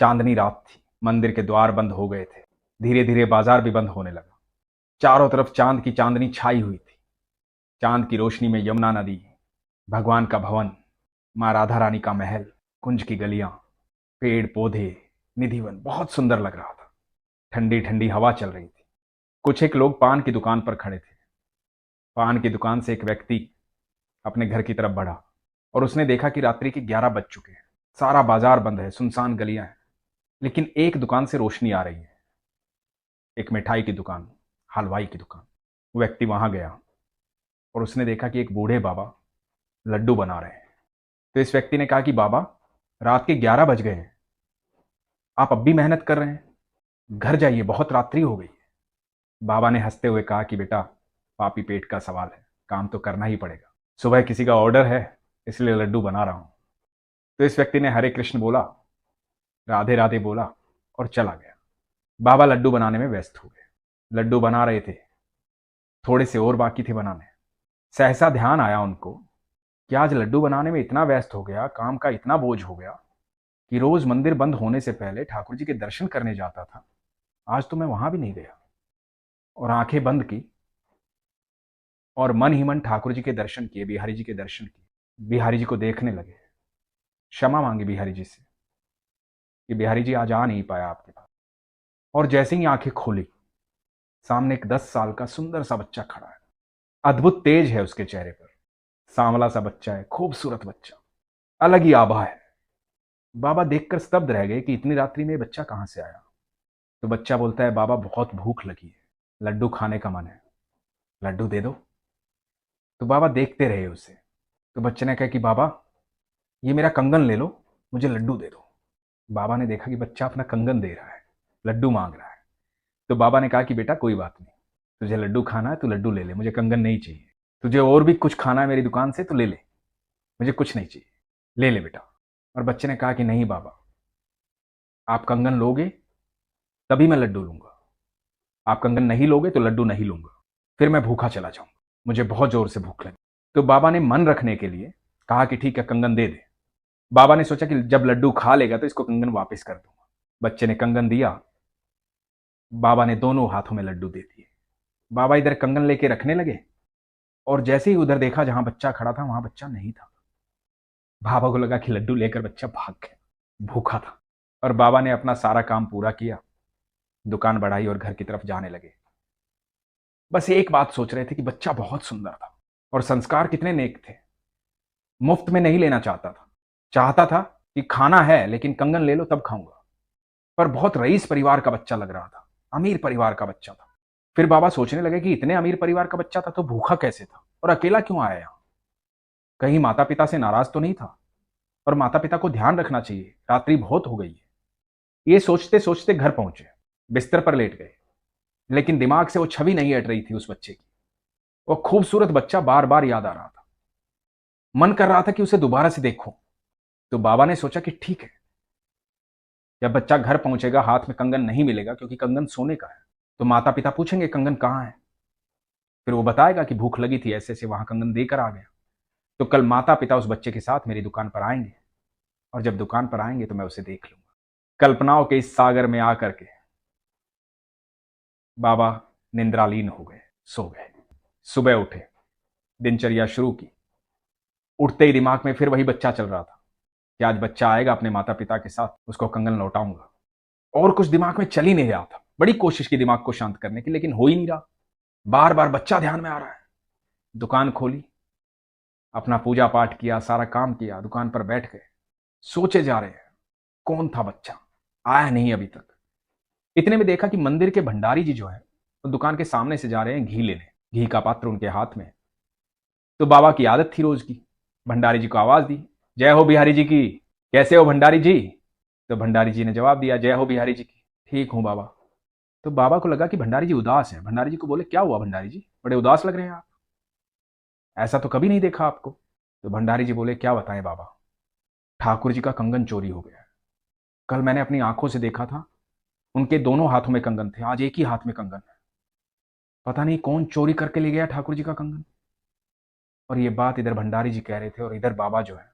चांदनी रात थी। मंदिर के द्वार बंद हो गए थे। धीरे धीरे बाजार भी बंद होने लगा। चारों तरफ चांद की चांदनी छाई हुई थी। चांद की रोशनी में यमुना नदी, भगवान का भवन, माँ राधा रानी का महल, कुंज की गलियां, पेड़ पौधे, निधिवन बहुत सुंदर लग रहा था। ठंडी ठंडी हवा चल रही थी। कुछ एक लोग पान की दुकान पर खड़े थे। पान की दुकान से एक व्यक्ति अपने घर की तरफ बढ़ा और उसने देखा कि रात्रि के 11 बज चुके हैं। सारा बाजार बंद है, सुनसान गलियां हैं, लेकिन एक दुकान से रोशनी आ रही है। एक मिठाई की दुकान, हलवाई की दुकान। वो व्यक्ति वहां गया और उसने देखा कि एक बूढ़े बाबा लड्डू बना रहे हैं। तो इस व्यक्ति ने कहा कि बाबा, रात के 11 बज गए हैं, आप अब भी मेहनत कर रहे हैं, घर जाइए, बहुत रात्रि हो गई है। बाबा ने हंसते हुए कहा कि बेटा, पापी पेट का सवाल है, काम तो करना ही पड़ेगा। सुबह किसी का ऑर्डर है, इसलिए लड्डू बना रहा हूं। तो इस व्यक्ति ने हरे कृष्ण बोला, राधे राधे बोला और चला गया। बाबा लड्डू बनाने में व्यस्त हो गए। लड्डू बना रहे थे, थोड़े से और बाकी थे बनाने। सहसा ध्यान आया उनको कि आज लड्डू बनाने में इतना व्यस्त हो गया, काम का इतना बोझ हो गया कि रोज मंदिर बंद होने से पहले ठाकुर जी के दर्शन करने जाता था, आज तो मैं वहां भी नहीं गया। और आंखें बंद की और मन ही मन ठाकुर जी के दर्शन किए, बिहारी जी के दर्शन किए। बिहारी जी को देखने लगे, क्षमा मांगी बिहारी जी से कि बिहारी जी आज आ नहीं पाया आपके पास। और जैसे ही आंखें खोली, सामने एक 10 साल का सुंदर सा बच्चा खड़ा है। अद्भुत तेज है उसके चेहरे पर। सांवला सा बच्चा है, खूबसूरत बच्चा, अलग ही आभा है। बाबा देखकर स्तब्ध रह गए कि इतनी रात्रि में ये बच्चा कहां से आया। तो बच्चा बोलता है, बाबा बहुत भूख लगी है, लड्डू खाने का मन है, लड्डू दे दो। तो बाबा देखते रहे उसे। तो बच्चे ने कहा कि बाबा, ये मेरा कंगन ले लो, मुझे लड्डू दे दो। बाबा ने देखा कि बच्चा अपना कंगन दे रहा है, लड्डू मांग रहा है। तो बाबा ने कहा कि बेटा कोई बात नहीं, तुझे लड्डू खाना है तो लड्डू ले ले, मुझे कंगन नहीं चाहिए। तुझे और भी कुछ खाना है मेरी दुकान से तो ले ले, मुझे कुछ नहीं चाहिए, ले ले बेटा। और बच्चे ने कहा कि नहीं बाबा, आप कंगन लोगे तभी मैं लड्डू लूंगा, आप कंगन नहीं लोगे तो लड्डू नहीं लूंगा, फिर मैं भूखा चला जाऊंगा, मुझे बहुत जोर से भूख लगी। तो बाबा ने मन रखने के लिए कहा कि ठीक है, कंगन दे दे। बाबा ने सोचा कि जब लड्डू खा लेगा तो इसको कंगन वापस कर दूंगा। बच्चे ने कंगन दिया, बाबा ने दोनों हाथों में लड्डू दे दिए। बाबा इधर कंगन लेके रखने लगे और जैसे ही उधर देखा जहां बच्चा खड़ा था, वहां बच्चा नहीं था। बाबा को लगा कि लड्डू लेकर बच्चा भाग गया, भूखा था। और बाबा ने अपना सारा काम पूरा किया, दुकान बढ़ाई और घर की तरफ जाने लगे। बस एक बात सोच रहे थे कि बच्चा बहुत सुंदर था और संस्कार कितने नेक थे। मुफ्त में नहीं लेना चाहता था, चाहता था कि खाना है लेकिन कंगन ले लो तब खाऊंगा। पर बहुत रईस परिवार का बच्चा लग रहा था, अमीर परिवार का बच्चा था। फिर बाबा सोचने लगे कि इतने अमीर परिवार का बच्चा था तो भूखा कैसे था और अकेला क्यों आया यहां। कहीं माता पिता से नाराज तो नहीं था, और माता पिता को ध्यान रखना चाहिए, रात्रि बहुत हो गई है। ये सोचते सोचते घर पहुंचे, बिस्तर पर लेट गए। लेकिन दिमाग से वो छवि नहीं हट रही थी उस बच्चे की। वो खूबसूरत बच्चा बार बार याद आ रहा था। मन कर रहा था कि उसे दोबारा से देखूं। तो बाबा ने सोचा कि ठीक है, जब बच्चा घर पहुंचेगा हाथ में कंगन नहीं मिलेगा, क्योंकि कंगन सोने का है, तो माता पिता पूछेंगे कंगन कहाँ है। फिर वो बताएगा कि भूख लगी थी, ऐसे ऐसे वहां कंगन देकर आ गया। तो कल माता पिता उस बच्चे के साथ मेरी दुकान पर आएंगे, और जब दुकान पर आएंगे तो मैं उसे देख लूंगा। कल्पनाओं के इस सागर में आकर के बाबा निंद्रालीन हो गए, सो गए। सुबह उठे, दिनचर्या शुरू की। उठते ही दिमाग में फिर वही बच्चा चल रहा था कि आज बच्चा आएगा अपने माता पिता के साथ, उसको कंगन लौटाऊंगा। और कुछ दिमाग में चल ही नहीं रहा था। बड़ी कोशिश की दिमाग को शांत करने की, लेकिन हो ही नहीं रहा। बार बार बच्चा ध्यान में आ रहा है। दुकान खोली, अपना पूजा पाठ किया, सारा काम किया, दुकान पर बैठ गए, सोचे जा रहे हैं कौन था बच्चा, आया नहीं अभी तक। इतने में देखा कि मंदिर के भंडारी जी जो है वो दुकान के सामने से जा रहे हैं घी लेने, घी का पात्र उनके हाथ में। तो बाबा की आदत थी रोज की, भंडारी जी को आवाज दी, जय हो बिहारी जी की, कैसे हो भंडारी जी। तो भंडारी जी ने जवाब दिया, जय हो बिहारी जी की, ठीक हूं बाबा। तो बाबा को लगा कि भंडारी जी उदास है। भंडारी जी को बोले, क्या हुआ भंडारी जी, बड़े उदास लग रहे हैं आप, ऐसा तो कभी नहीं देखा आपको। तो भंडारी जी बोले, क्या बताएं बाबा, ठाकुर जी का कंगन चोरी हो गया है। कल मैंने अपनी आंखों से देखा था, उनके दोनों हाथों में कंगन थे, आज एक ही हाथ में कंगन है। पता नहीं कौन चोरी करके ले गया ठाकुर जी का कंगन। और ये बात इधर भंडारी जी कह रहे थे और इधर बाबा जो है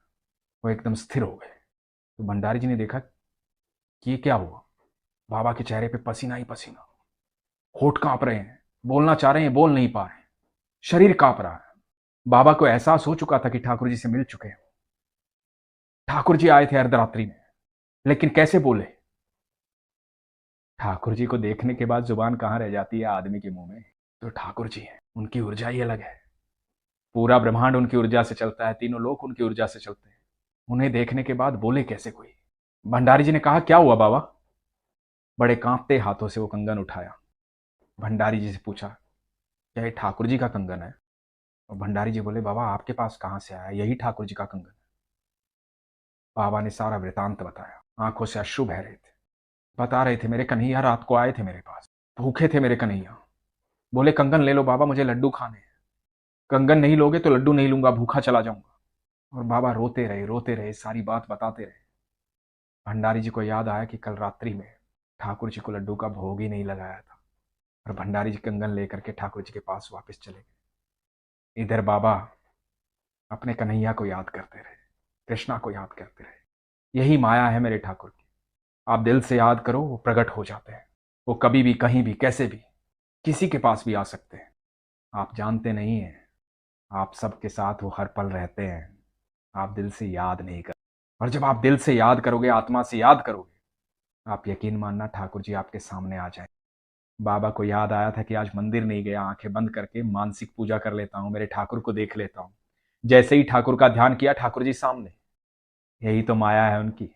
वो एकदम स्थिर हो गए। तो भंडारी जी ने देखा कि ये क्या हुआ। बाबा के चेहरे पे पसीना ही पसीना, होठ कांप रहे हैं, बोलना चाह रहे हैं, बोल नहीं पा रहे हैं, शरीर कांप रहा है। बाबा को एहसास हो चुका था कि ठाकुर जी से मिल चुके हैं। ठाकुर जी आए थे अर्धरात्रि में, लेकिन कैसे बोले। ठाकुर जी को देखने के बाद जुबान कहाँ रह जाती है आदमी के मुंह में। तो ठाकुर जी हैं, उनकी ऊर्जा ही अलग है। पूरा ब्रह्मांड उनकी ऊर्जा से चलता है, तीनों लोक उनकी ऊर्जा से चलते हैं। उन्हें देखने के बाद बोले कैसे कोई। भंडारी जी ने कहा, क्या हुआ बाबा। बड़े कांपते हाथों से वो कंगन उठाया। भंडारी जी से पूछा, क्या ये ठाकुर जी का कंगन है। और भंडारी जी बोले, बाबा आपके पास कहाँ से आया, यही ठाकुर जी का कंगन है। बाबा ने सारा वृतांत बताया, आंखों से अश्रु बह रहे थे। बता रहे थे, मेरे कन्हैया रात को आए थे मेरे पास, भूखे थे मेरे कन्हैया। बोले, कंगन ले लो बाबा, मुझे लड्डू खाने हैं। कंगन नहीं लोगे तो लड्डू नहीं लूंगा, भूखा चला जाऊंगा। और बाबा रोते रहे, सारी बात बताते रहे। भंडारी जी को याद आया कि कल रात्रि में ठाकुर जी को लड्डू का भोग ही नहीं लगाया था। और भंडारी जी कंगन लेकर के ठाकुर जी के पास वापस चले गए। इधर बाबा अपने कन्हैया को याद करते रहे, कृष्णा को याद करते रहे। यही माया है मेरे ठाकुर की, आप दिल से याद करो, वो प्रकट हो जाते हैं। वो कभी भी, कहीं भी, कैसे भी, किसी के पास भी आ सकते हैं। आप जानते नहीं हैं, आप सबके साथ वो हर पल रहते हैं। आप दिल से याद नहीं कर, और जब आप दिल से याद करोगे, आत्मा से याद करोगे, आप यकीन मानना ठाकुर जी आपके सामने आ जाए। बाबा को याद आया था कि आज मंदिर नहीं गया, आंखें बंद करके मानसिक पूजा कर लेता हूं, मेरे ठाकुर को देख लेता हूं। जैसे ही ठाकुर का ध्यान किया, ठाकुर जी सामने। यही तो माया है उनकी।